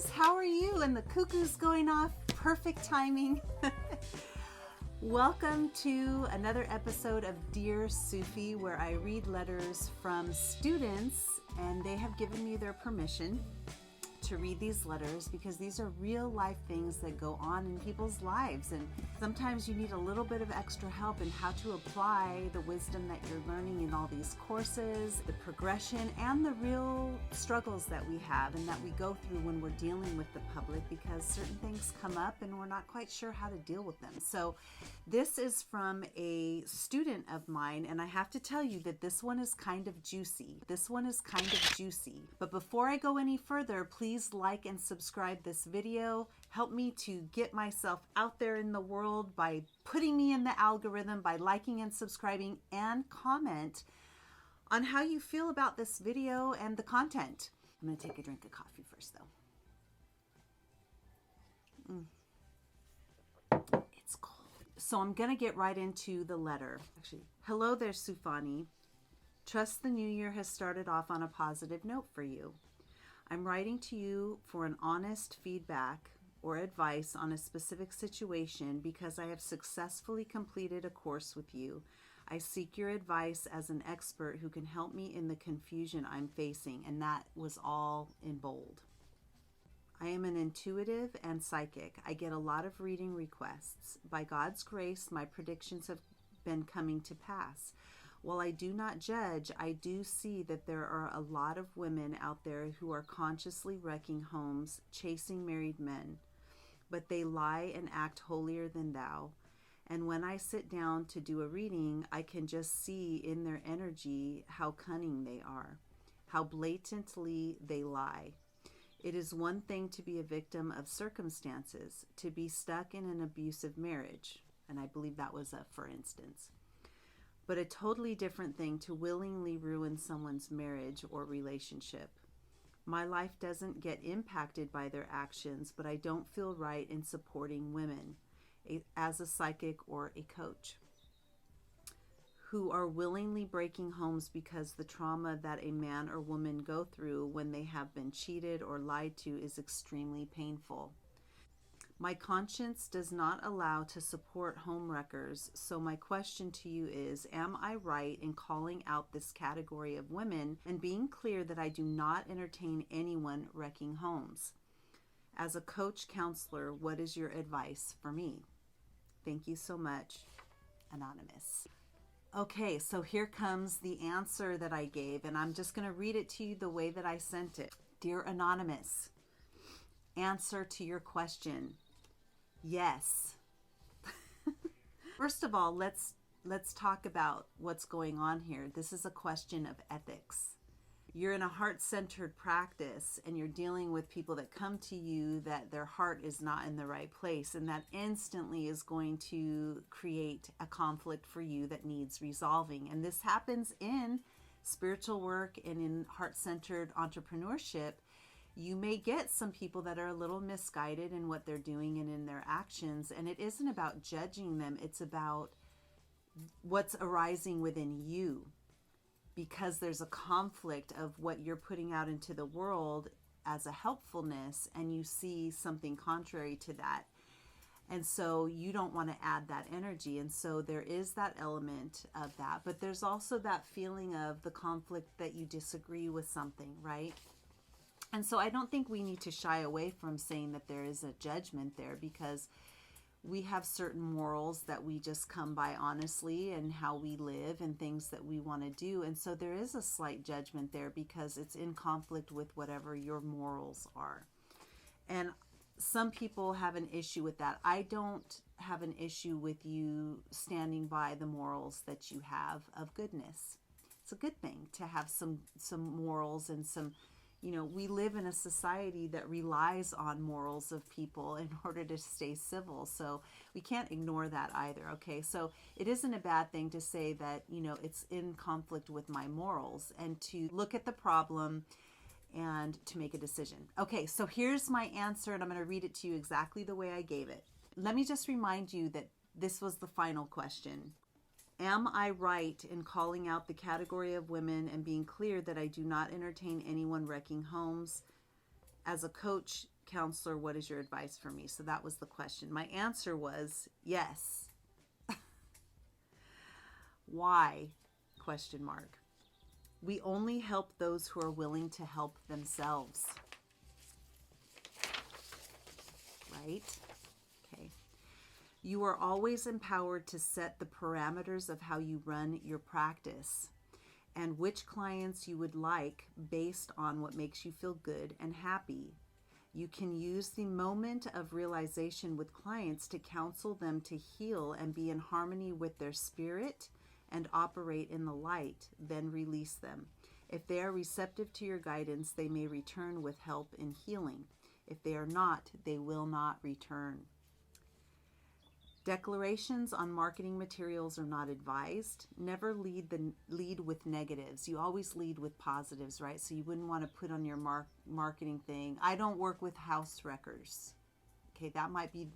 guys, how are you? And the cuckoo's going off, perfect timing. Welcome to another episode of Dear Sufi, where I read letters from students and they have given me their permission to read these letters because these are real life things that go on in people's lives, and sometimes you need a little bit of extra help in how to apply the wisdom that you're learning in all these courses, the progression and the real struggles that we have and that we go through when we're dealing with the public, because certain things come up and we're not quite sure how to deal with them. So this is from a student of mine, and I have to tell you that this one is kind of juicy. But before I go any further, please like and subscribe this video. Help me to get myself out there in the world by putting me in the algorithm, by liking and subscribing, and comment on how you feel about this video and the content. I'm going to take a drink of coffee first though. It's cold. So I'm going to get right into the letter. Actually, hello there, Sufani. Trust the new year has started off on a positive note for you. I'm writing to you for an honest feedback or advice on a specific situation because I have successfully completed a course with you. I seek your advice as an expert who can help me in the confusion I'm facing, and that was all in bold. I am an intuitive and psychic. I get a lot of reading requests. By God's grace, my predictions have been coming to pass. While I do not judge, I do see that there are a lot of women out there who are consciously wrecking homes, chasing married men, but they lie and act holier than thou. And when I sit down to do a reading, I can just see in their energy how cunning they are, how blatantly they lie. It is one thing to be a victim of circumstances, to be stuck in an abusive marriage, and I believe that was a for instance. But a totally different thing to willingly ruin someone's marriage or relationship. My life doesn't get impacted by their actions, but I don't feel right in supporting women as a psychic or a coach who are willingly breaking homes because the trauma that a man or woman go through when they have been cheated or lied to is extremely painful. My conscience does not allow to support home wreckers, so my question to you is, am I right in calling out this category of women and being clear that I do not entertain anyone wrecking homes? As a coach counselor, what is your advice for me? Thank you so much, Anonymous. Okay, so here comes the answer that I gave, and I'm just going to read it to you the way that I sent it. Dear Anonymous, answer to your question. Yes. First of all, let's talk about what's going on here. This is a question of ethics. You're in a heart-centered practice and you're dealing with people that come to you that their heart is not in the right place, and that instantly is going to create a conflict for you that needs resolving. And this happens in spiritual work and in heart-centered entrepreneurship. You may get some people that are a little misguided in what they're doing and in their actions, and it isn't about judging them. It's about what's arising within you, because there's a conflict of what you're putting out into the world as a helpfulness, and you see something contrary to that. And so you don't want to add that energy. And so there is that element of that. But there's also that feeling of the conflict that you disagree with something, right? And so I don't think we need to shy away from saying that there is a judgment there, because we have certain morals that we just come by honestly, and how we live and things that we want to do. And so there is a slight judgment there because it's in conflict with whatever your morals are. And some people have an issue with that. I don't have an issue with you standing by the morals that you have of goodness. It's a good thing to have some morals and some. You know, we live in a society that relies on morals of people in order to stay civil. So we can't ignore that either. Okay, so it isn't a bad thing to say that, you know, it's in conflict with my morals, and to look at the problem and to make a decision. Okay, so here's my answer, and I'm going to read it to you exactly the way I gave it. Let me just remind you that this was the final question. Am I right in calling out the category of women and being clear that I do not entertain anyone wrecking homes? As a coach counselor, what is your advice for me? So that was the question. My answer was yes. Why? Question mark. We only help those who are willing to help themselves. Right? Okay. You are always empowered to set the parameters of how you run your practice and which clients you would like based on what makes you feel good and happy. You can use the moment of realization with clients to counsel them to heal and be in harmony with their spirit and operate in the light, then release them. If they are receptive to your guidance, they may return with help in healing. If they are not, they will not return. Declarations on marketing materials are not advised. Never lead with negatives. You always lead with positives, right? So you wouldn't want to put on your marketing thing, I don't work with house wreckers. Okay, that might be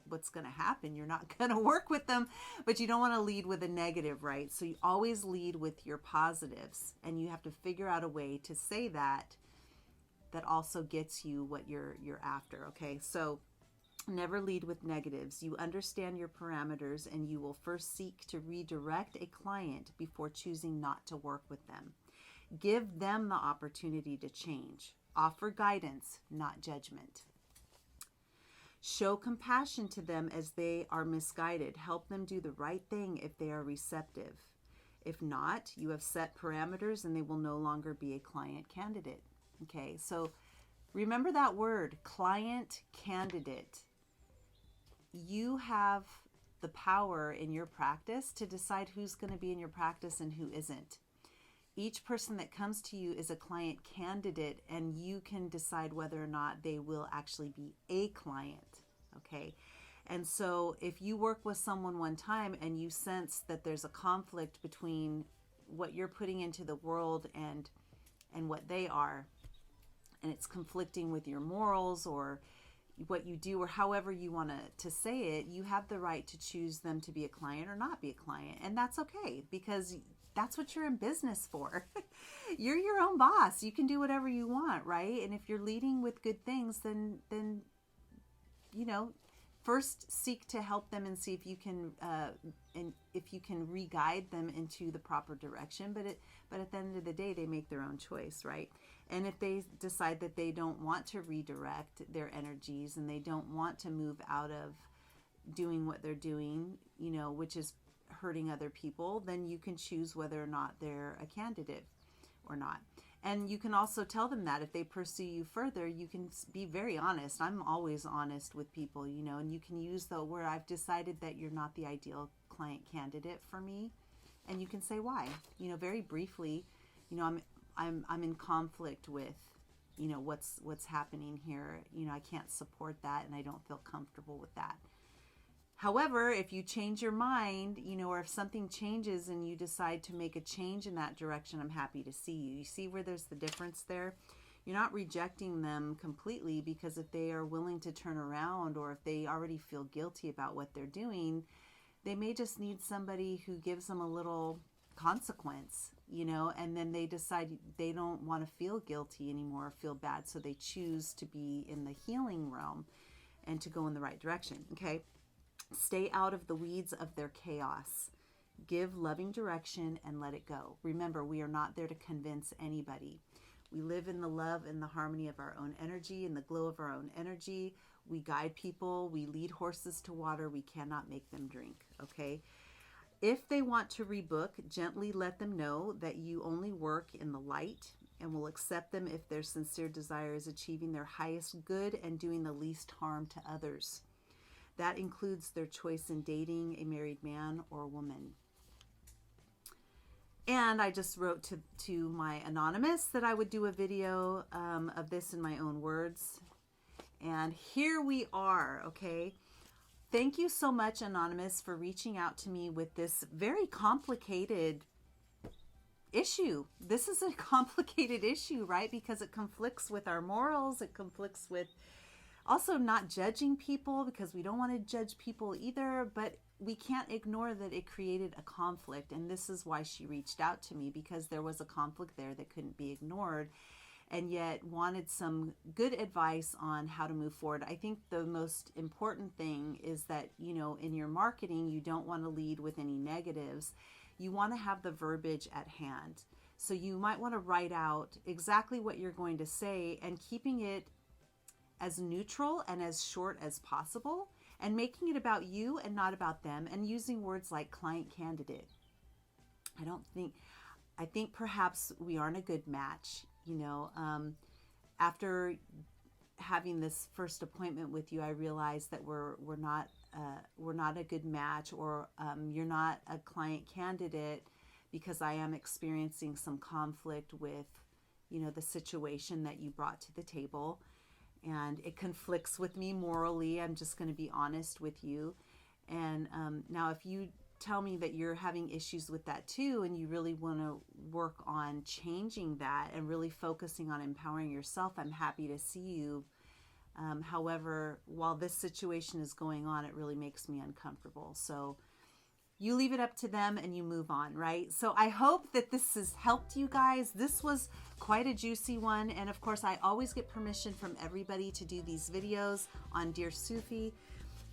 what's going to happen. You're not going to work with them, but you don't want to lead with a negative, right? So you always lead with your positives, and you have to figure out a way to say that also gets you what you're after. Okay, so never lead with negatives. You understand your parameters, and you will first seek to redirect a client before choosing not to work with them. Give them the opportunity to change. Offer guidance, not judgment. Show compassion to them as they are misguided. Help them do the right thing if they are receptive. If not, you have set parameters and they will no longer be a client candidate. Okay, so remember that word, client candidate. You have the power in your practice to decide who's going to be in your practice and who isn't. Each person that comes to you is a client candidate, and you can decide whether or not they will actually be a client. Okay, and so if you work with someone one time and you sense that there's a conflict between what you're putting into the world and what they are, and it's conflicting with your morals or what you do, or however you want to say it, you have the right to choose them to be a client or not be a client. And that's okay, because that's what you're in business for. You're your own boss. You can do whatever you want, right? And if you're leading with good things, then you know, first seek to help them and see if you can re-guide them into the proper direction. But at the end of the day, they make their own choice, right? And if they decide that they don't want to redirect their energies and they don't want to move out of doing what they're doing, you know, which is hurting other people, then you can choose whether or not they're a candidate or not. And you can also tell them that if they pursue you further, you can be very honest. I'm always honest with people, you know, and you can use the where I've decided that you're not the ideal client candidate for me. And you can say why, you know, very briefly. You know, I'm in conflict with, you know, what's happening here. You know, I can't support that and I don't feel comfortable with that. However, if you change your mind, you know, or if something changes and you decide to make a change in that direction, I'm happy to see you. You see where there's the difference there? You're not rejecting them completely, because if they are willing to turn around, or if they already feel guilty about what they're doing, they may just need somebody who gives them a little consequence, you know, and then they decide they don't want to feel guilty anymore or feel bad, so they choose to be in the healing realm and to go in the right direction. Okay, stay out of the weeds of their chaos. Give loving direction and let it go. Remember, we are not there to convince anybody. We live in the love and the harmony of our own energy, in the glow of our own energy. We guide people. We lead horses to water. We cannot make them drink. Okay, if they want to rebook, gently let them know that you only work in the light, and will accept them if their sincere desire is achieving their highest good and doing the least harm to others. That includes their choice in dating a married man or woman. And I just wrote to my anonymous that I would do a video of this in my own words. And here we are, okay? Thank you so much, Anonymous, for reaching out to me with this very complicated issue. This is a complicated issue, right? Because it conflicts with our morals. It conflicts with also not judging people, because we don't want to judge people either. But we can't ignore that it created a conflict. And this is why she reached out to me, because there was a conflict there that couldn't be ignored. and yet wanted some good advice on how to move forward. I think the most important thing is that, you know, in your marketing, you don't want to lead with any negatives. You want to have the verbiage at hand. So you might want to write out exactly what you're going to say and keeping it as neutral and as short as possible, and making it about you and not about them, and using words like client candidate. I think perhaps we aren't a good match. You know, after having this first appointment with you, I realized that we're not a good match, or you're not a client candidate, because I am experiencing some conflict with, you know, the situation that you brought to the table, and it conflicts with me morally. I'm just going to be honest with you. And now, if you tell me that you're having issues with that too, and you really want to work on changing that and really focusing on empowering yourself, I'm happy to see you. However, while this situation is going on, it really makes me uncomfortable. So you leave it up to them and you move on, right? So I hope that this has helped you guys. This was quite a juicy one. And of course, I always get permission from everybody to do these videos on Dear Sufi.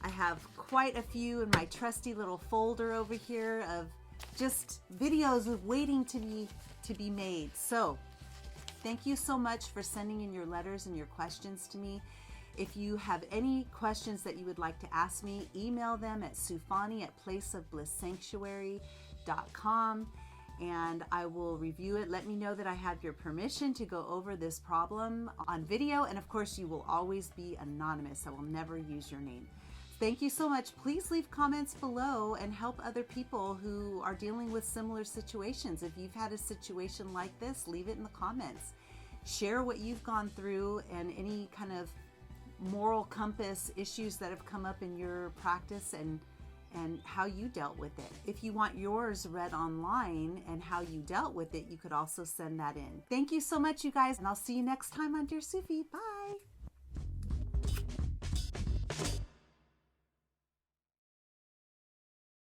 I have quite a few in my trusty little folder over here of just videos of waiting to be made. So thank you so much for sending in your letters and your questions to me. If you have any questions that you would like to ask me, email them at sufani@placeofblisssanctuary.com, and I will review it. Let me know that I have your permission to go over this problem on video. And of course, you will always be anonymous. I will never use your name. Thank you so much. Please leave comments below and help other people who are dealing with similar situations. If you've had a situation like this, leave it in the comments. Share what you've gone through and any kind of moral compass issues that have come up in your practice, and how you dealt with it. If you want yours read online and how you dealt with it, you could also send that in. Thank you so much, you guys, and I'll see you next time on Dear Sufi. Bye.